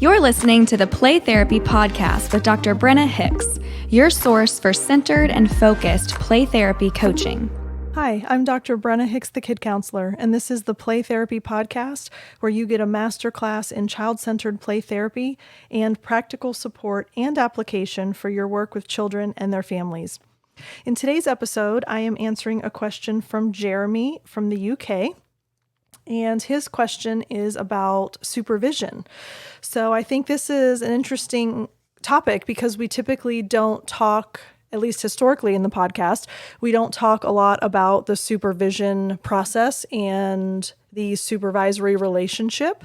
You're listening to the Play Therapy Podcast with Dr. Brenna Hicks, your source for centered and focused play therapy coaching. Hi, I'm Dr. Brenna Hicks, the Kid Counselor, and this is the Play Therapy Podcast, where you get a masterclass in child-centered play therapy and practical support and application for your work with children and their families. In today's episode, I am answering a question from Jeremy from the UK. And his question is about supervision. So I think this is an interesting topic because we typically don't talk, at least historically in the podcast, we don't talk a lot about the supervision process and the supervisory relationship.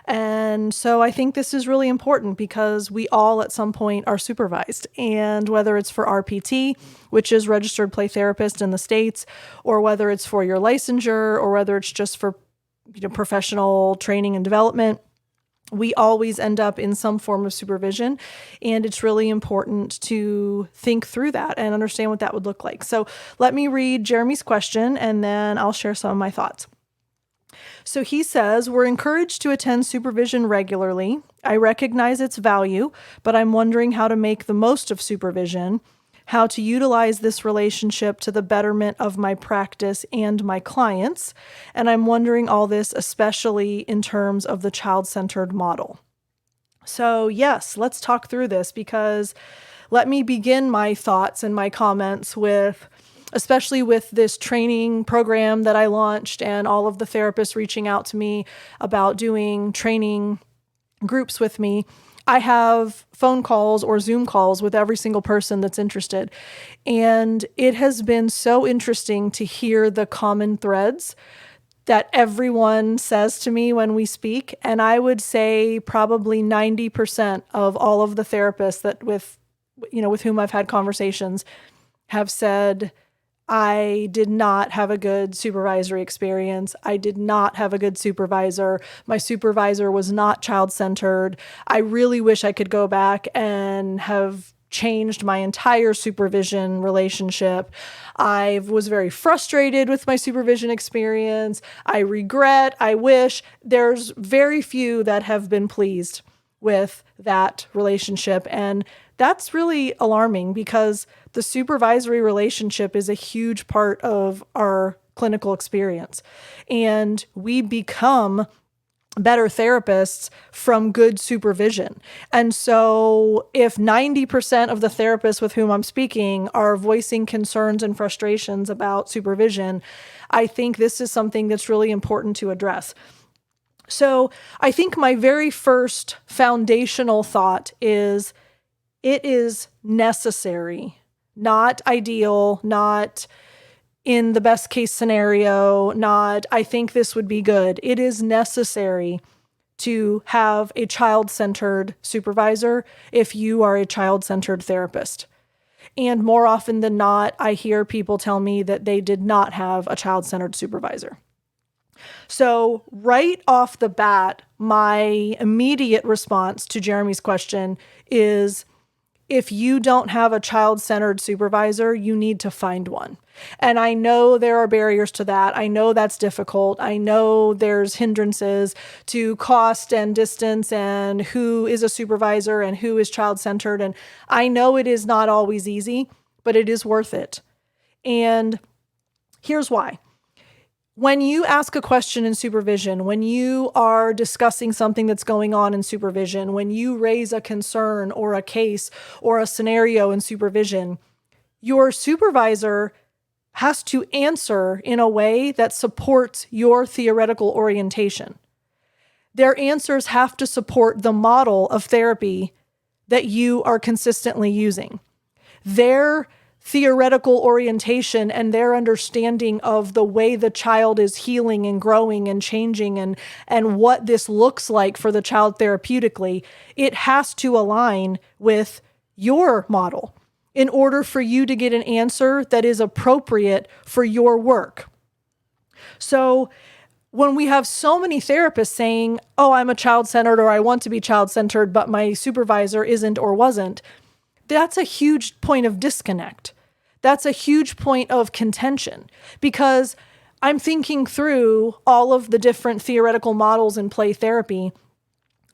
And so I think this is really important because we all at some point are supervised. And whether it's for RPT, which is registered play therapist in the States, or whether it's for your licensure, or whether it's just for professional training and development, we always end up in some form of supervision. And it's really important to think through that and understand what that would look like. So let me read Jeremy's question and then I'll share some of my thoughts. So he says, we're encouraged to attend supervision regularly. I recognize its value, but I'm wondering how to make the most of supervision, how to utilize this relationship to the betterment of my practice and my clients. And I'm wondering all this, especially in terms of the child-centered model. So yes, let's talk through this because let me begin my thoughts and my comments with, especially with this training program that I launched and all of the therapists reaching out to me about doing training groups with me. I have phone calls or Zoom calls with every single person that's interested. And it has been so interesting to hear the common threads that everyone says to me when we speak. And I would say probably 90% of all of the therapists that with whom I've had conversations have said, I did not have a good supervisory experience. I did not have a good supervisor. My supervisor was not child-centered. I really wish I could go back and have changed my entire supervision relationship. I was very frustrated with my supervision experience. I regret, I wish. There's very few that have been pleased with that relationship. And that's really alarming because the supervisory relationship is a huge part of our clinical experience. And we become better therapists from good supervision. And so if 90% of the therapists with whom I'm speaking are voicing concerns and frustrations about supervision, I think this is something that's really important to address. So I think my very first foundational thought is it is necessary, not ideal, not in the best case scenario, not I think this would be good. It is necessary to have a child-centered supervisor if you are a child-centered therapist. And more often than not, I hear people tell me that they did not have a child-centered supervisor. So right off the bat, my immediate response to Jeremy's question is, if you don't have a child-centered supervisor, you need to find one. And I know there are barriers to that. I know that's difficult. I know there's hindrances to cost and distance and who is a supervisor and who is child-centered. And I know it is not always easy, but it is worth it. And here's why. When you ask a question in supervision, when you are discussing something that's going on in supervision, when you raise a concern or a case or a scenario in supervision, your supervisor has to answer in a way that supports your theoretical orientation. Their answers have to support the model of therapy that you are consistently using. Their theoretical orientation and their understanding of the way the child is healing and growing and changing and what this looks like for the child therapeutically, it has to align with your model in order for you to get an answer that is appropriate for your work. So when we have so many therapists saying, oh, I'm a child-centered or I want to be child-centered, but my supervisor isn't or wasn't, that's a huge point of disconnect. That's a huge point of contention because I'm thinking through all of the different theoretical models in play therapy,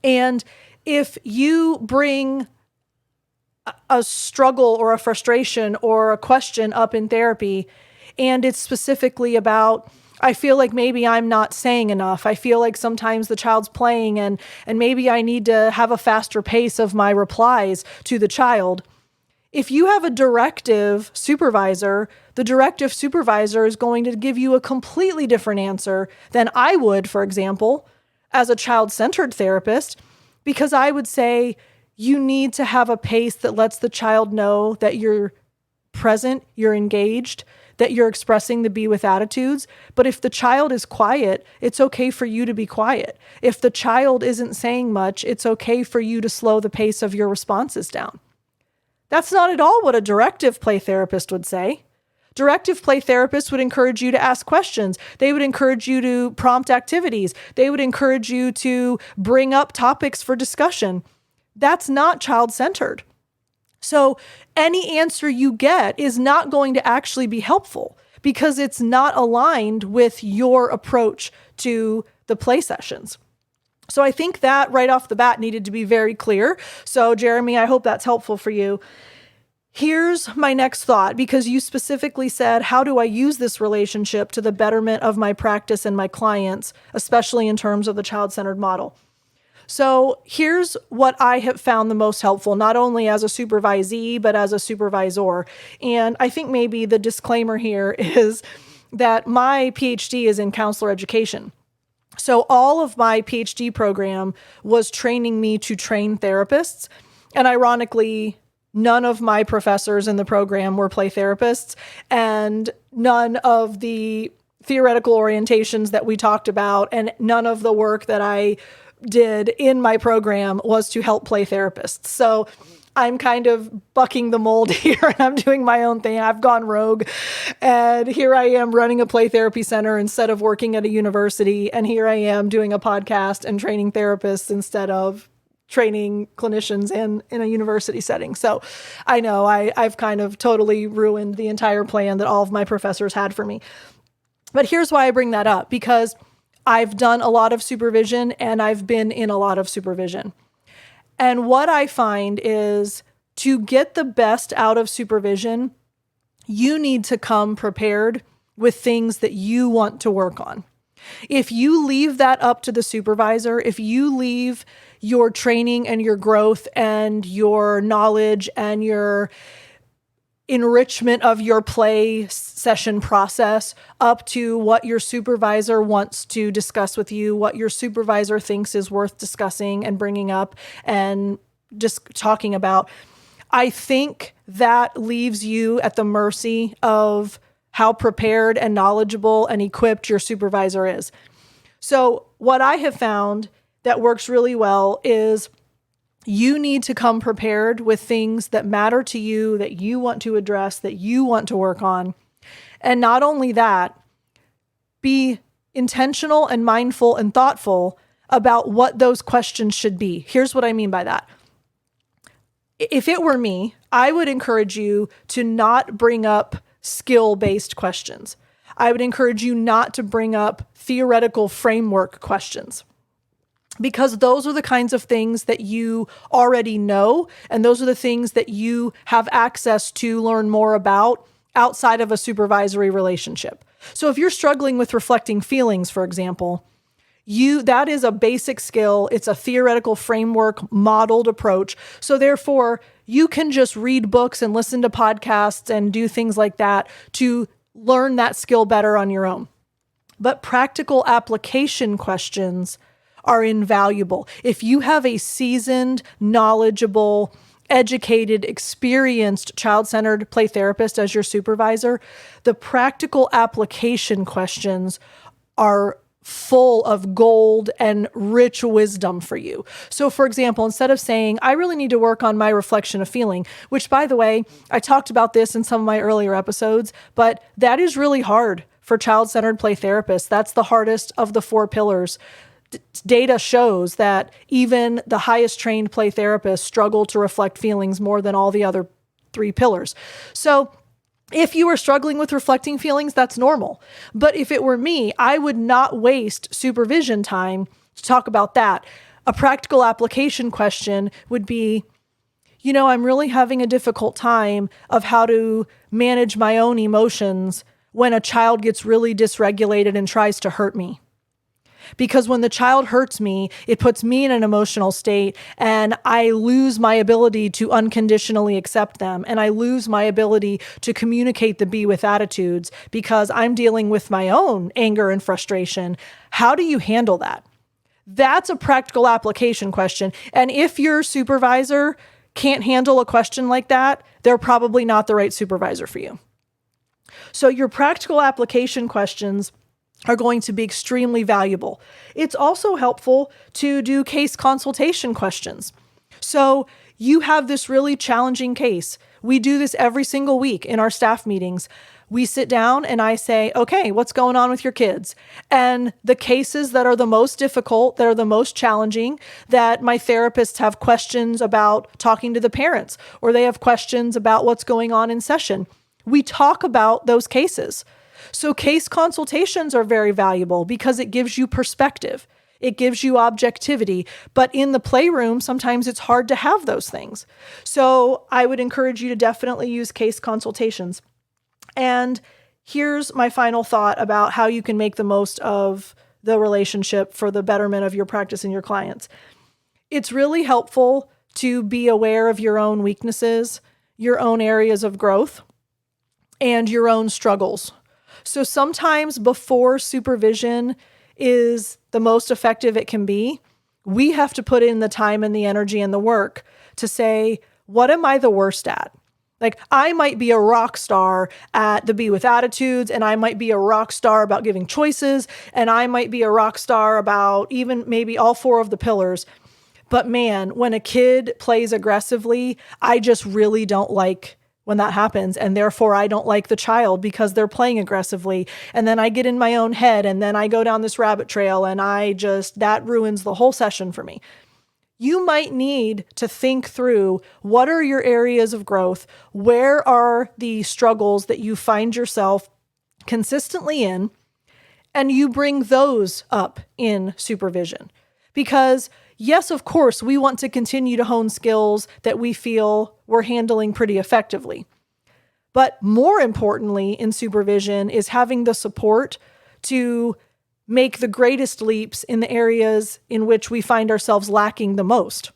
and if you bring a struggle or a frustration or a question up in therapy, and it's specifically about, I feel like maybe I'm not saying enough. I feel like sometimes the child's playing and maybe I need to have a faster pace of my replies to the child. If you have a directive supervisor, the directive supervisor is going to give you a completely different answer than I would, for example, as a child-centered therapist, because I would say you need to have a pace that lets the child know that you're present, you're engaged, that you're expressing the be with attitudes. But if the child is quiet, it's okay for you to be quiet. If the child isn't saying much, it's okay for you to slow the pace of your responses down. That's not at all what a directive play therapist would say. Directive play therapists would encourage you to ask questions. They would encourage you to prompt activities. They would encourage you to bring up topics for discussion. That's not child-centered. So any answer you get is not going to actually be helpful because it's not aligned with your approach to the play sessions. So I think that right off the bat needed to be very clear. So Jeremy, I hope that's helpful for you. Here's my next thought, because you specifically said, how do I use this relationship to the betterment of my practice and my clients, especially in terms of the child-centered model? So here's what I have found the most helpful, not only as a supervisee, but as a supervisor. And I think maybe the disclaimer here is that my PhD is in counselor education. So all of my PhD program was training me to train therapists. And ironically, none of my professors in the program were play therapists, and none of the theoretical orientations that we talked about and none of the work that I did in my program was to help play therapists. So I'm kind of bucking the mold here and I'm doing my own thing. I've gone rogue, and here I am running a play therapy center instead of working at a university. And here I am doing a podcast and training therapists instead of training clinicians in a university setting. So I know I've kind of totally ruined the entire plan that all of my professors had for me. But here's why I bring that up, because I've done a lot of supervision and I've been in a lot of supervision. And what I find is, to get the best out of supervision, you need to come prepared with things that you want to work on. If you leave that up to the supervisor, if you leave your training and your growth and your knowledge and your enrichment of your play session process up to what your supervisor wants to discuss with you, what your supervisor thinks is worth discussing and bringing up and just talking about, I think that leaves you at the mercy of how prepared and knowledgeable and equipped your supervisor is. So what I have found that works really well is you need to come prepared with things that matter to you, that you want to address, that you want to work on. And not only that, be intentional and mindful and thoughtful about what those questions should be. Here's what I mean by that. If it were me, I would encourage you to not bring up skill-based questions. I would encourage you not to bring up theoretical framework questions, because those are the kinds of things that you already know, and those are the things that you have access to learn more about outside of a supervisory relationship. So if you're struggling with reflecting feelings, for example, that is a basic skill. It's a theoretical framework modeled approach. So therefore, you can just read books and listen to podcasts and do things like that to learn that skill better on your own. But practical application questions are invaluable. If you have a seasoned, knowledgeable, educated, experienced child-centered play therapist as your supervisor, the practical application questions are full of gold and rich wisdom for you. So for example, instead of saying, I really need to work on my reflection of feeling, which by the way, I talked about this in some of my earlier episodes, but that is really hard for child-centered play therapists. That's the hardest of the 4 pillars. Data shows that even the highest trained play therapists struggle to reflect feelings more than all the other 3 pillars. So if you are struggling with reflecting feelings, that's normal. But if it were me, I would not waste supervision time to talk about that. A practical application question would be, I'm really having a difficult time of how to manage my own emotions when a child gets really dysregulated and tries to hurt me. Because when the child hurts me, it puts me in an emotional state and I lose my ability to unconditionally accept them. And I lose my ability to communicate the be with attitudes because I'm dealing with my own anger and frustration. How do you handle that? That's a practical application question. And if your supervisor can't handle a question like that, they're probably not the right supervisor for you. So your practical application questions are going to be extremely valuable. It's also helpful to do case consultation questions. So you have this really challenging case. We do this every single week in our staff meetings. We sit down and I say, okay, what's going on with your kids? And the cases that are the most difficult, that are the most challenging, that my therapists have questions about talking to the parents, or they have questions about what's going on in session. We talk about those cases. So case consultations are very valuable because it gives you perspective. It gives you objectivity. But in the playroom, sometimes it's hard to have those things. So I would encourage you to definitely use case consultations. And here's my final thought about how you can make the most of the relationship for the betterment of your practice and your clients. It's really helpful to be aware of your own weaknesses, your own areas of growth, and your own struggles. So sometimes before supervision is the most effective it can be, we have to put in the time and the energy and the work to say, what am I the worst at? Like, I might be a rock star at the be with attitudes, and I might be a rock star about giving choices, and I might be a rock star about even maybe all 4 of the pillars. But man, when a kid plays aggressively, I just really don't like when that happens. And therefore I don't like the child because they're playing aggressively. And then I get in my own head and then I go down this rabbit trail and that ruins the whole session for me. You might need to think through, what are your areas of growth? Where are the struggles that you find yourself consistently in? And you bring those up in supervision. Because yes, of course, we want to continue to hone skills that we feel we're handling pretty effectively. But more importantly in supervision is having the support to make the greatest leaps in the areas in which we find ourselves lacking the most.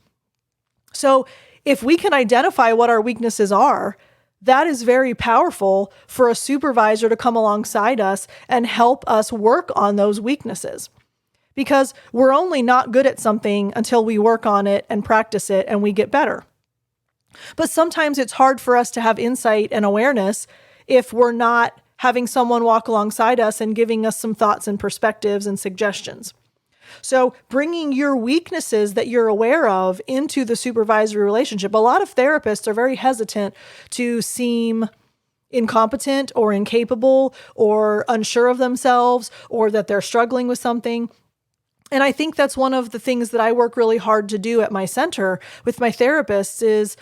So if we can identify what our weaknesses are, that is very powerful for a supervisor to come alongside us and help us work on those weaknesses. Because we're only not good at something until we work on it and practice it and we get better. But sometimes it's hard for us to have insight and awareness if we're not having someone walk alongside us and giving us some thoughts and perspectives and suggestions. So bringing your weaknesses that you're aware of into the supervisory relationship. A lot of therapists are very hesitant to seem incompetent or incapable or unsure of themselves or that they're struggling with something. And I think that's one of the things that I work really hard to do at my center with my therapists is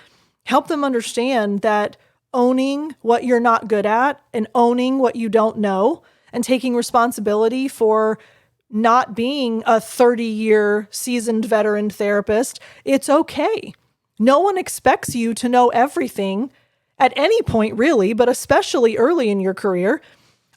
help them understand that owning what you're not good at and owning what you don't know and taking responsibility for not being a 30-year seasoned veteran therapist, it's okay. No one expects you to know everything at any point really, but especially early in your career.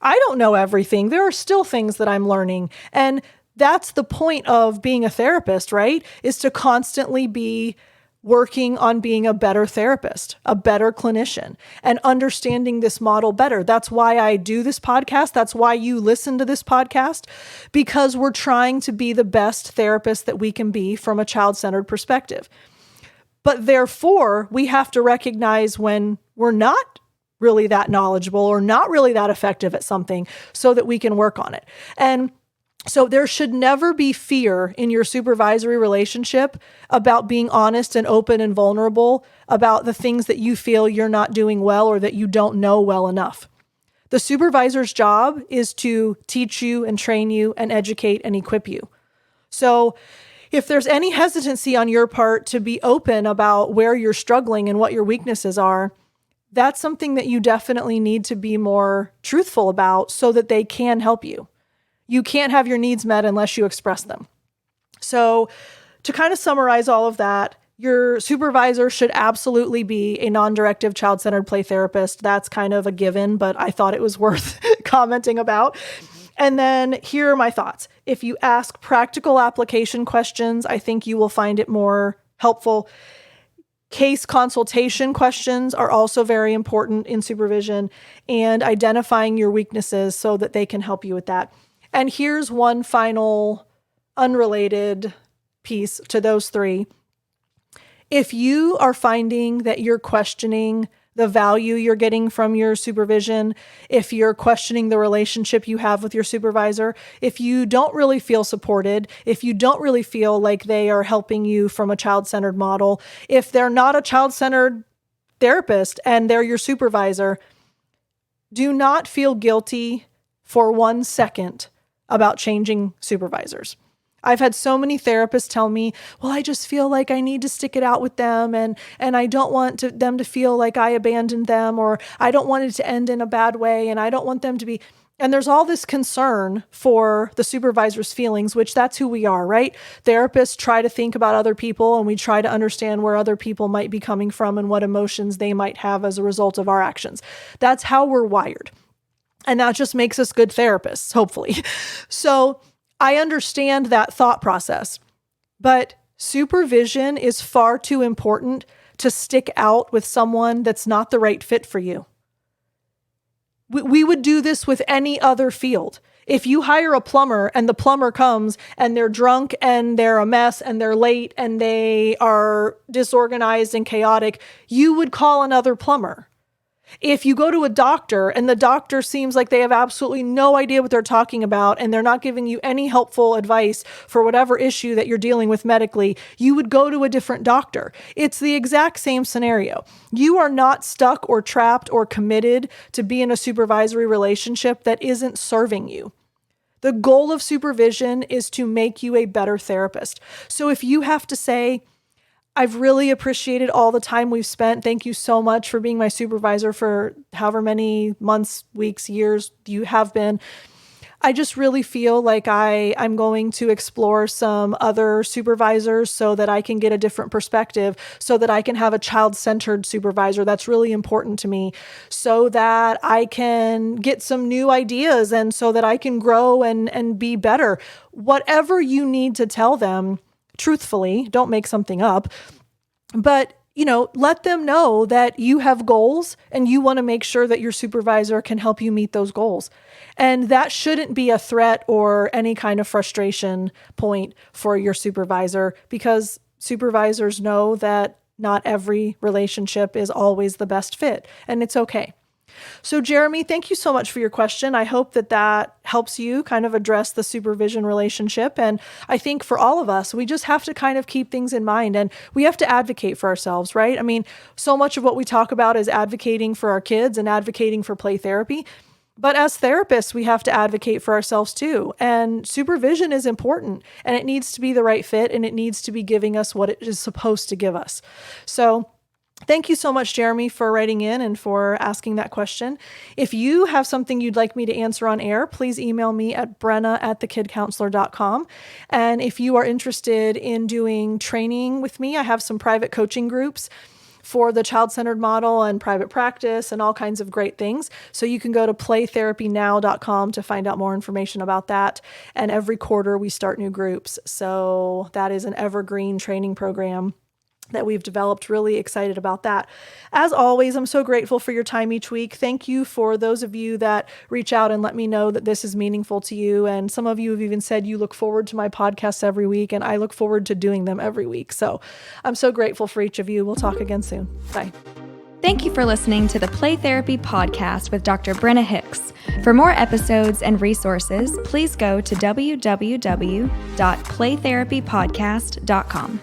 I don't know everything. There are still things that I'm learning. And that's the point of being a therapist, right? Is to constantly be working on being a better therapist, a better clinician, and understanding this model better. That's why I do this podcast. That's why you listen to this podcast, because we're trying to be the best therapist that we can be from a child-centered perspective. But therefore, we have to recognize when we're not really that knowledgeable or not really that effective at something so that we can work on it. And so there should never be fear in your supervisory relationship about being honest and open and vulnerable about the things that you feel you're not doing well or that you don't know well enough. The supervisor's job is to teach you and train you and educate and equip you. So if there's any hesitancy on your part to be open about where you're struggling and what your weaknesses are, that's something that you definitely need to be more truthful about so that they can help you. You can't have your needs met unless you express them. So to kind of summarize all of that, your supervisor should absolutely be a non-directive child-centered play therapist. That's kind of a given, but I thought it was worth commenting about. And then here are my thoughts. If you ask practical application questions, I think you will find it more helpful. Case consultation questions are also very important in supervision, and identifying your weaknesses so that they can help you with that. And here's one final unrelated piece to those three. If you are finding that you're questioning the value you're getting from your supervision, if you're questioning the relationship you have with your supervisor, if you don't really feel supported, if you don't really feel like they are helping you from a child-centered model, if they're not a child-centered therapist and they're your supervisor, do not feel guilty for 1 second about changing supervisors. I've had so many therapists tell me, well, I just feel like I need to stick it out with them, and I don't want them to feel like I abandoned them, or I don't want it to end in a bad way, and I don't want them to be... And there's all this concern for the supervisor's feelings, which that's who we are, right? Therapists try to think about other people, and we try to understand where other people might be coming from and what emotions they might have as a result of our actions. That's how we're wired. And that just makes us good therapists, hopefully. So I understand that thought process, but supervision is far too important to stick out with someone that's not the right fit for you. We would do this with any other field. If you hire a plumber and the plumber comes and they're drunk and they're a mess and they're late and they are disorganized and chaotic, you would call another plumber. If you go to a doctor and the doctor seems like they have absolutely no idea what they're talking about and they're not giving you any helpful advice for whatever issue that you're dealing with medically, you would go to a different doctor. It's the exact same scenario. You are not stuck or trapped or committed to be in a supervisory relationship that isn't serving you. The goal of supervision is to make you a better therapist. So if you have to say, I've really appreciated all the time we've spent. Thank you so much for being my supervisor for however many months, weeks, years you have been. I just really feel like I'm going to explore some other supervisors so that I can get a different perspective, so that I can have a child-centered supervisor. That's really important to me, so that I can get some new ideas and so that I can grow and be better. Whatever you need to tell them, truthfully, don't make something up, but, let them know that you have goals and you want to make sure that your supervisor can help you meet those goals. And that shouldn't be a threat or any kind of frustration point for your supervisor, because supervisors know that not every relationship is always the best fit, and it's okay. So Jeremy, thank you so much for your question. I hope that helps you kind of address the supervision relationship. And I think for all of us, we just have to kind of keep things in mind, and we have to advocate for ourselves, right? I mean, so much of what we talk about is advocating for our kids and advocating for play therapy. But as therapists, we have to advocate for ourselves too. And supervision is important, and it needs to be the right fit, and it needs to be giving us what it is supposed to give us. So thank you so much, Jeremy, for writing in and for asking that question. If you have something you'd like me to answer on air, please email me at brenna@thekidcounselor.com. And if you are interested in doing training with me, I have some private coaching groups for the child-centered model and private practice and all kinds of great things. So you can go to playtherapynow.com to find out more information about that. And every quarter we start new groups. So that is an evergreen training program that we've developed. Really excited about that. As always, I'm so grateful for your time each week. Thank you for those of you that reach out and let me know that this is meaningful to you. And some of you have even said you look forward to my podcasts every week, and I look forward to doing them every week. So I'm so grateful for each of you. We'll talk again soon. Bye. Thank you for listening to the Play Therapy Podcast with Dr. Brenna Hicks. For more episodes and resources, please go to www.playtherapypodcast.com.